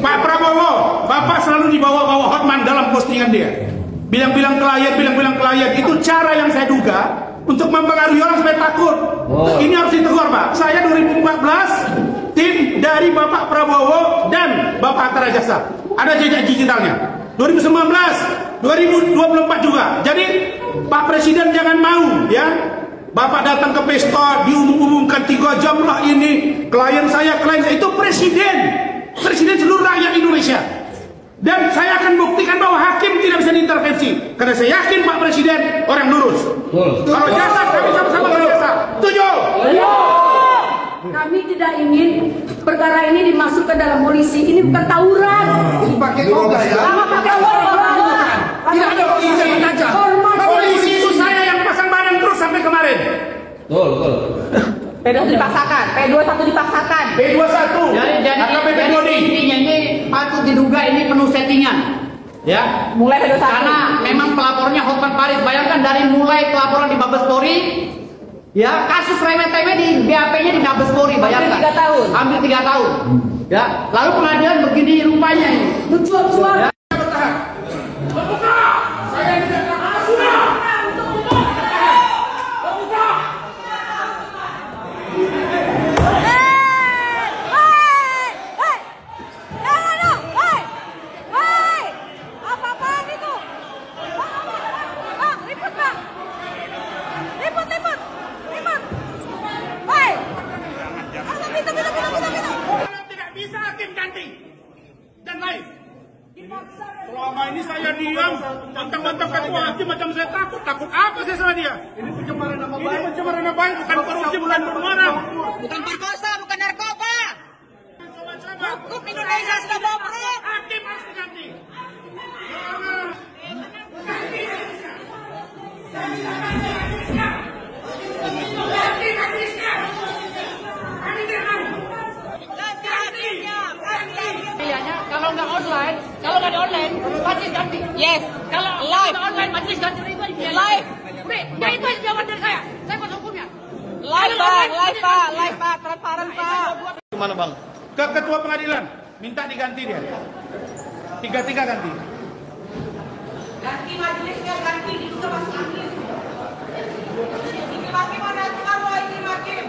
Pak Prabowo, Bapak selalu dibawa-bawa Hotman dalam postingan dia. Bilang-bilang klien, itu cara yang saya duga untuk mempengaruhi orang supaya takut. Ini harus ditegur, Pak. Saya 2014 tim dari Bapak Prabowo dan Bapak Hatta Rajasa. Ada jejak digitalnya. 2019, 2024 juga. Jadi Pak Presiden jangan mau ya. Bapak datang ke pesta diumumkan 3 jam lah ini klien saya itu presiden seluruh rakyat Indonesia. Dan saya akan buktikan bahwa hakim tidak bisa diintervensi karena saya yakin Pak Presiden orang lurus. Kalau jasa kami sama-sama berjasa. Setuju? Kami tidak ingin perkara ini dimasukkan dalam polisi. Ini bukan tawuran. Pakai toga ya. Pakai toga. Tidak ada polisi yang tajam. Polisi itu saya yang pasang badan terus sampai kemarin. Betul. P21 dipaksakan, P21 dipaksakan. P21. Jadi intinya ini patut diduga ini penuh settingan. Ya, Mulai P21. karena memang pelapornya Hotman Paris. Bayangkan dari mulai pelaporan di Mabespori, ya kasus remeh-temeh di BAP-nya di Mabespori, bayangkan. Hampir 3 tahun. Hampir 3 tahun. Ya, lalu pengadilan begini rupanya ini. Mencuat-cuat. Ya. Tidak bisa hakim ganti dan lain. Selama ini saya diam, tentang ketua hakim macam saya takut apa saya sama dia? Ini pencemaran nama baik. Ini pencemaran nama baik, bukan korupsi, bukan pencemaran. Bukan perkosa, bukan narkoba. Sama-sama. Hukum Indonesia sudah bobrok. Hakim harus diganti. Kalau nggak online, kalau nggak ada online, majelis ganti. Yes. Kalau Live. nggak online, majelis ganti itu aja. Live. Udah itu aja jawaban dari saya. Saya kuasa hukumnya. Live Pak, transparan Pak. Gimana Bang? Ke ketua pengadilan, minta diganti dia. 3-3 ganti. Ganti majelisnya, ganti di juga masuk hakim. Ini hakim mana taruh ini hakim.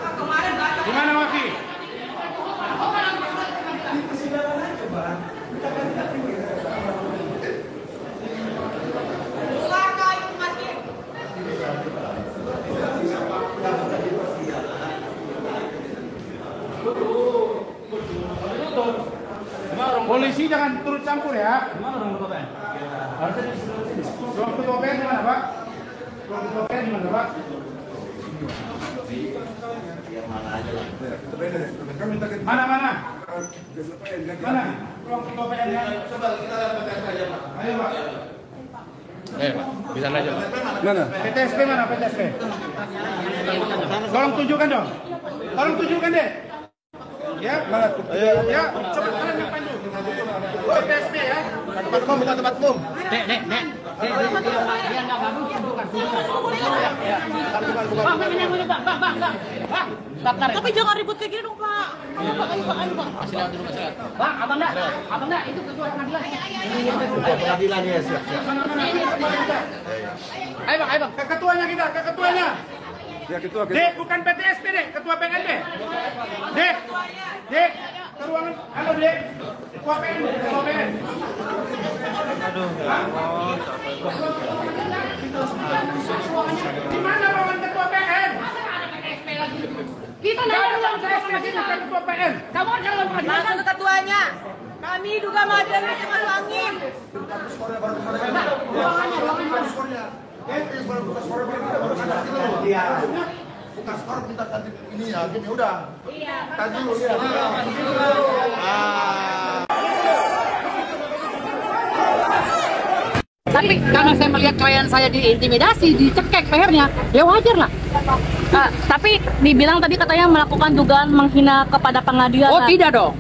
Kemarin baca. Gimana Wafi? Silakan itu hakim. Polisi jangan turut campur ya. Gimana orang ketua PN? Ruang ketua PN di mana Pak? Ruang ketua PN di mana Pak? Mana? Mana? Ruang ketua PN nya? Coba kita lihat PTSP aja Pak. Ayo Pak. Pak, bisa aja. Mana? PTSP mana PTSP? Tolong tunjukkan dong. Tolong tunjukkan deh. Ya, mana? Ayo. Ya, coba kalian yang panju. PTSP ya. Tempat umum, bukan tempat umum. Nek. Dia nggak bagus, bukan. Bang. Tapi jangan ribut kayak gini dong Pak. Ayo Pak. Bang, abang enggak, itu ketua pengadilan. Pengadilan ya, siap. Ayo bang. Ketuanya kita, ketuanya. Ya ketua. Dek, bukan PTSP dek, ketua PN dek. Dek, ke ruangan, halo dek. Ketua PN, ketua PN. Di mana ruangan ketua PN? Kita nggak ada ruang Saya bukan ketua PN. Kamu ada ruang pengadilan. Langsung ke ketuanya. Kami duga majelisnya masuk angin. Bukan skor minta ganti ini ya, gini udah. Iya. Tadi dulu ya. Tapi karena saya melihat klien saya diintimidasi, dicekek lehernya, ya wajar lah. Tapi dibilang tadi katanya melakukan dugaan menghina kepada pengadilan. Oh tidak dong.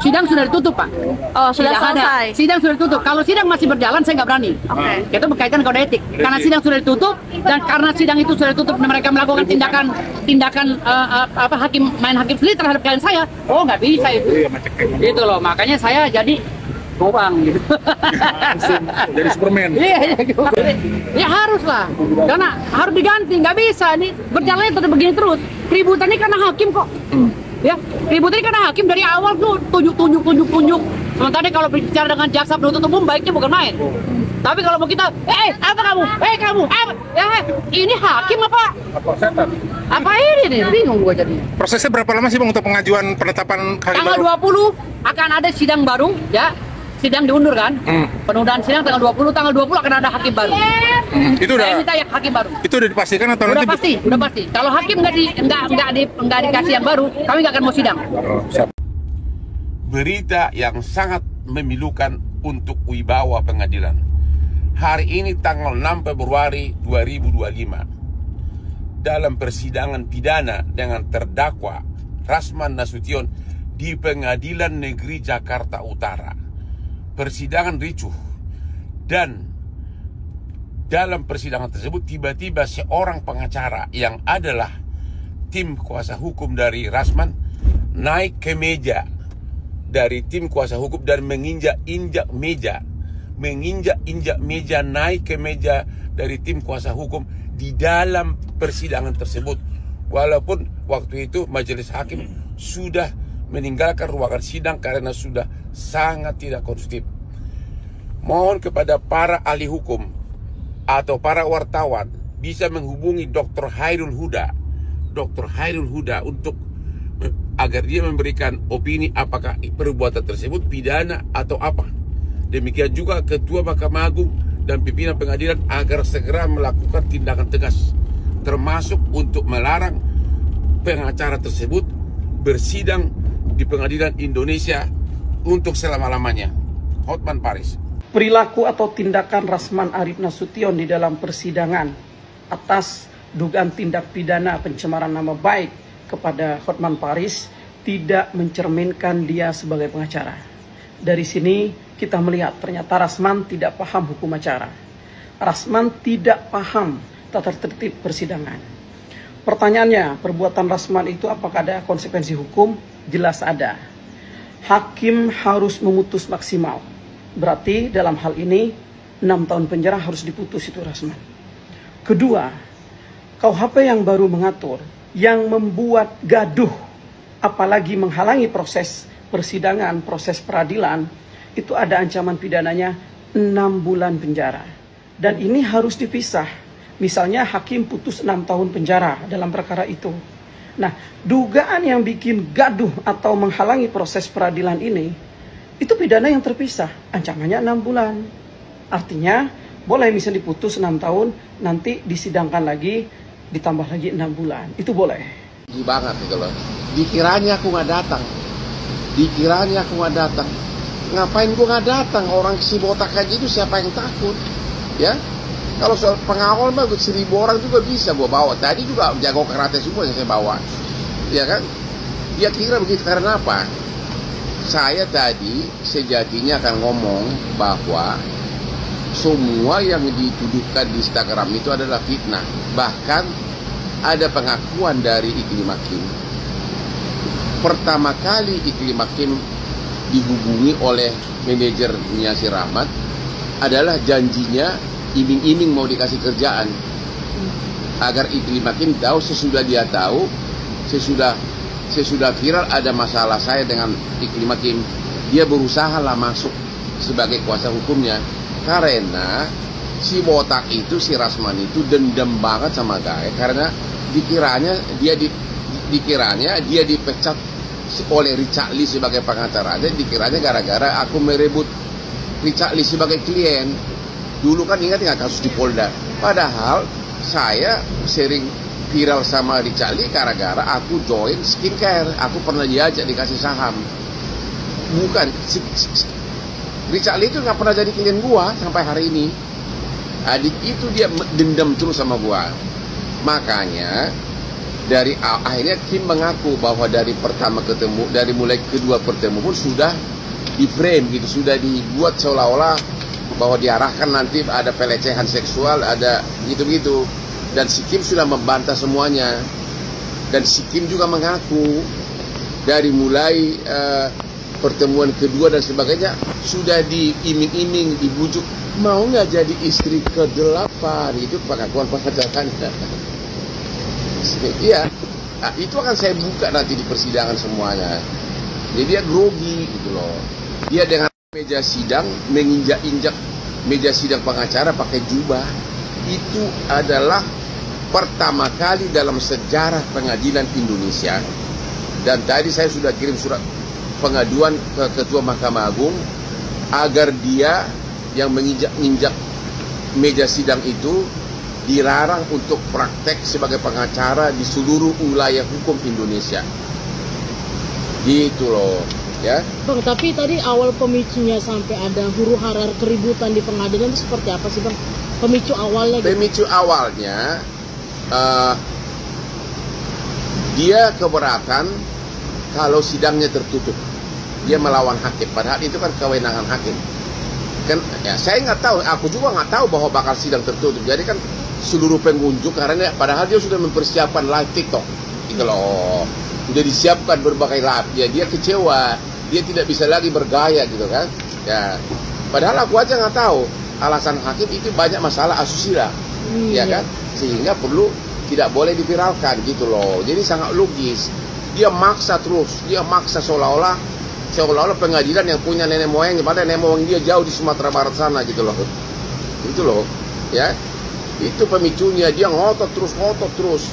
Sidang sudah ditutup, Pak. Oh, sudah Tidak ada. selesai. Sidang sudah ditutup. Kalau sidang masih berjalan, saya nggak berani. Oke. Itu berkaitan kode etik. Karena sidang sudah ditutup dan karena sidang itu sudah ditutup, mereka melakukan tindakan hakim sendiri terhadap klien saya. Oh, nggak bisa itu. Itu loh. Makanya saya jadi gobang gitu. Jadi Superman. Iya, ya harus lah. Karena harus diganti. Nggak bisa. Ini berjalannya tetap begini terus. Keributan ini karena hakim kok. Ya, ribut ini karena hakim dari awal tuh tunjuk. Sementara kalau bicara dengan jaksa penuntut umum baiknya bukan main. Tapi kalau mau kita, apa kamu? Kamu, apa? Ya, ini hakim apa? Apa setan? Apa ini nih? Bingung gua jadi. Prosesnya berapa lama sih Bang untuk pengajuan penetapan hakim Tanggal baru? 20 akan ada sidang baru, ya. Sidang diundur kan? Penundaan sidang tanggal 20 akan ada hakim baru. Itu Saya udah minta ya hakim baru. itu udah dipastikan atau Udah nanti? pasti. Kalau hakim nggak dikasih yang baru, kami nggak akan mau sidang. Berita yang sangat memilukan untuk wibawa pengadilan. Hari ini tanggal 6 Februari 2025 dalam persidangan pidana dengan terdakwa Rasman Nasution di Pengadilan Negeri Jakarta Utara. Persidangan ricuh dan dalam persidangan tersebut tiba-tiba seorang pengacara yang adalah tim kuasa hukum dari Rasman naik ke meja dari tim kuasa hukum dan menginjak-injak meja, naik ke meja dari tim kuasa hukum di dalam persidangan tersebut. Walaupun waktu itu majelis hakim sudah meninggalkan ruangan sidang karena sudah sangat tidak kondusif. Mohon kepada para ahli hukum atau para wartawan bisa menghubungi Dr. Hairul Huda untuk agar dia memberikan opini apakah perbuatan tersebut pidana atau apa. Demikian juga Ketua Mahkamah Agung dan pimpinan pengadilan agar segera melakukan tindakan tegas, termasuk untuk melarang pengacara tersebut bersidang di Pengadilan Indonesia untuk selama-lamanya. Hotman Paris. Perilaku atau tindakan Rasman Arif Nasution di dalam persidangan atas dugaan tindak pidana pencemaran nama baik kepada Hotman Paris tidak mencerminkan dia sebagai pengacara. Dari sini kita melihat ternyata Rasman tidak paham hukum acara. Rasman tidak paham tata tertib persidangan. Pertanyaannya, perbuatan Rasman itu apakah ada konsekuensi hukum? Jelas ada. Hakim harus memutus maksimal. Berarti dalam hal ini 6 tahun penjara harus diputus itu Rasman. Kedua, KUHP yang baru mengatur yang membuat gaduh apalagi menghalangi proses persidangan, proses peradilan, itu ada ancaman pidananya 6 bulan penjara. Dan ini harus dipisah. Misalnya hakim putus 6 tahun penjara dalam perkara itu. Nah, dugaan yang bikin gaduh atau menghalangi proses peradilan ini, itu pidana yang terpisah, ancamannya 6 bulan. Artinya, boleh misalnya diputus 6 tahun, nanti disidangkan lagi, ditambah lagi 6 bulan. Itu boleh. Banget gitu loh. Dikiranya aku nggak datang. Ngapain gua nggak datang? Orang si botak aja itu siapa yang takut? Ya. Kalau soal pengawal mah 1.000 orang juga bisa gua bawa. Tadi juga jago karate semua yang saya bawa. Ya kan? Dia kira begitu karena apa? Saya tadi sejatinya akan ngomong bahwa semua yang dituduhkan di Instagram itu adalah fitnah. Bahkan ada pengakuan dari Iklim Hakim. Pertama kali Iklim Hakim dihubungi oleh manajernya si Rahmat adalah janjinya iming-iming mau dikasih kerjaan. Agar Iklim Hakim tahu, sesudah dia tahu, sesudah viral ada masalah saya dengan Iklim Hakim, dia berusaha lah masuk sebagai kuasa hukumnya. Karena si botak itu, si Rasman itu dendam banget sama saya karena dikiranya dia dipecat oleh Richard Lee sebagai pengacara. Dan dikiranya gara-gara aku merebut Richard Lee sebagai klien. Dulu kan ingat nggak kasus di Polda. Padahal saya sering viral sama Richard Lee gara-gara aku join skincare. Aku pernah diajak dikasih saham. Bukan Richard Lee itu nggak pernah jadi klien gua sampai hari ini. Adik itu dia dendam terus sama gua. Makanya akhirnya Kim mengaku bahwa dari pertama ketemu, dari mulai kedua pertemu pun sudah di frame gitu, sudah dibuat seolah-olah bahwa diarahkan nanti ada pelecehan seksual, ada gitu-gitu. Dan si Kim sudah membantah semuanya. Dan si Kim juga mengaku dari mulai pertemuan kedua dan sebagainya sudah diiming-iming, dibujuk mau nggak jadi istri ke-8, itu pengakuan pengacaranya. Iya, nah, itu akan saya buka nanti di persidangan semuanya. Jadi dia grogi gitu loh. Dia dengan meja sidang menginjak-injak meja sidang pengacara pakai jubah. Itu adalah pertama kali dalam sejarah pengadilan Indonesia. Dan tadi saya sudah kirim surat pengaduan ke Ketua Mahkamah Agung agar dia yang menginjak-injak meja sidang itu dilarang untuk praktek sebagai pengacara di seluruh wilayah hukum Indonesia. Gitu loh, ya. Bang, tapi tadi awal pemicunya sampai ada huru-hara keributan di pengadilan itu seperti apa sih, Bang? Pemicu awalnya gitu? Pemicu awalnya dia keberatan kalau sidangnya tertutup. Dia melawan hakim, padahal itu kan kewenangan hakim. Kan ya saya nggak tahu, aku juga nggak tahu bahwa bakal sidang tertutup. Jadi kan seluruh pengunjung, karena padahal dia sudah mempersiapkan live TikTok gitu loh, udah disiapkan berbagai live. Ya dia kecewa, dia tidak bisa lagi bergaya gitu kan ya. Padahal aku aja nggak tahu alasan hakim itu banyak masalah asusila ya kan, sehingga perlu tidak boleh diviralkan gitu loh. Jadi sangat logis, dia maksa terus, dia maksa seolah-olah pengadilan yang punya nenek moyang, padahal nenek moyang dia jauh di Sumatera Barat sana gitu loh. Itu loh ya. Itu pemicunya, dia ngotot terus.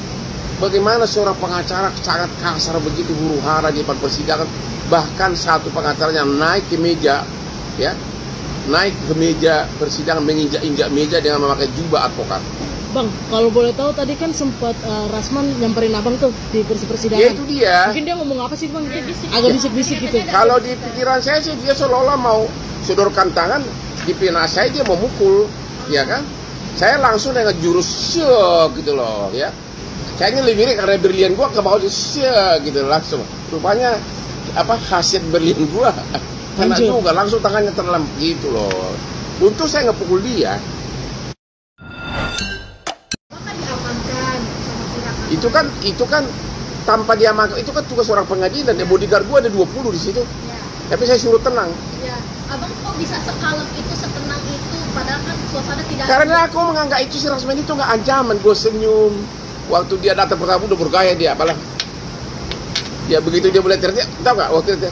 Bagaimana seorang pengacara sangat kasar begitu, huru-hara di depan persidangan. Bahkan satu pengacaranya naik ke meja, ya, naik ke meja persidangan, menginjak-injak meja dengan memakai jubah advokat. Bang, kalau boleh tahu tadi kan sempat Rasman nyamperin abang tuh di persidangan. Ya itu dia. Mungkin dia ngomong apa sih, Bang? Agak bisik-bisik gitu. Kalau di pikiran saya sih dia seolah-olah mau sodorkan tangan di pina saya, dia mau mukul, ya kan? Saya langsung dengan jurus syek gitu loh, ya. Kayaknya lebih mirip karena berlian gua ke bawah syek gitu langsung. Rupanya apa khasiat berlian gua kena juga, langsung tangannya terlem gitu loh. Untung saya nggak pukul dia. Itu kan tanpa diamankan, itu kan tugas orang pengadilan. Ya, bodyguard gua ada 20 di situ. Ya. Tapi saya suruh tenang. Ya. Abang kok bisa sekalem itu, setenang itu, padahal kan suasana tidak. Karena aku menganggap itu si Rasman itu nggak ancaman. Gue senyum. Waktu dia datang pertama udah bergaya dia, apalah. Ya begitu dia mulai teriak, tahu nggak waktu itu?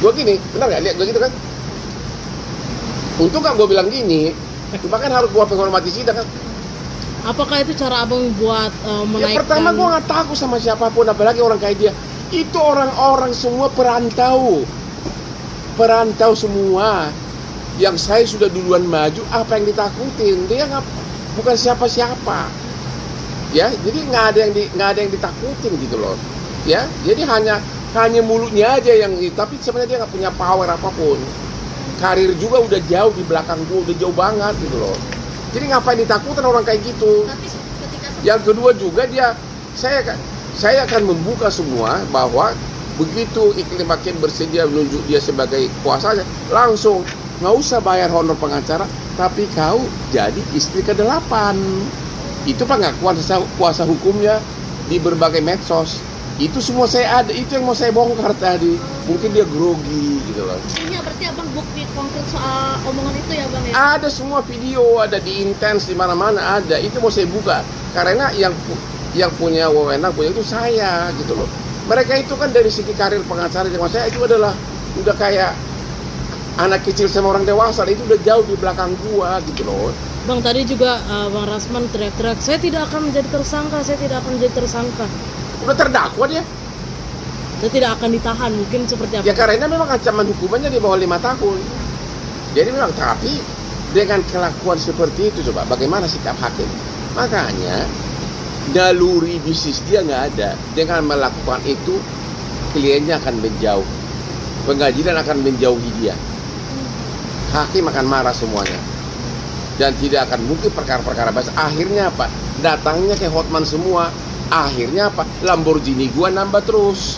Gue gini, benar nggak? Lihat gue gitu kan? Untung kan gue bilang gini, cuma kan harus gue penghormati sidang kan. Apakah itu cara abang buat menaikkan? Ya pertama gue nggak takut sama siapapun, apalagi orang kayak dia. Itu orang-orang semua perantau semua. Yang saya sudah duluan maju, apa yang ditakutin? Dia bukan siapa-siapa. Ya, jadi nggak ada yang ditakutin gitu loh. Ya, jadi hanya mulutnya aja yang, tapi sebenarnya dia nggak punya power apapun. Karir juga udah jauh di belakang gue, udah jauh banget gitu loh. Jadi ngapain ditakutin orang kayak gitu? Yang kedua juga saya akan membuka semua bahwa begitu Iklim Hakim bersedia menunjuk dia sebagai kuasanya, langsung nggak usah bayar honor pengacara, tapi kau jadi istri ke-8. Itu pengakuan kuasa hukumnya di berbagai medsos. Itu semua saya ada, itu yang mau saya bongkar tadi. Mungkin dia grogi gitu loh. Ini berarti abang bukti konkret soal omongan itu ya bang ya? Ada semua video, ada di Intens, di mana-mana ada. Itu mau saya buka karena yang punya wewenang punya itu saya gitu loh. Mereka itu kan dari segi karir pengacara zaman saya itu adalah udah kayak anak kecil sama orang dewasa, itu udah jauh di belakang gua gitu loh. Bang, tadi juga Bang Rasman teriak-teriak, saya tidak akan menjadi tersangka. Udah terdakwa dia. Saya tidak akan ditahan, mungkin seperti apa? Ya karena memang ancaman hukumannya di bawah 5 tahun. Jadi memang, tapi dengan kelakuan seperti itu coba bagaimana sikap hakim? Makanya naluri bisnis dia nggak ada. Dengan melakukan itu, kliennya akan menjauh, pengadilan akan menjauhi dia, hakim akan marah semuanya, dan tidak akan mungkin perkara-perkara bahasa. Akhirnya apa? Datangnya ke Hotman semua, Akhirnya apa? Lamborghini gua nambah terus.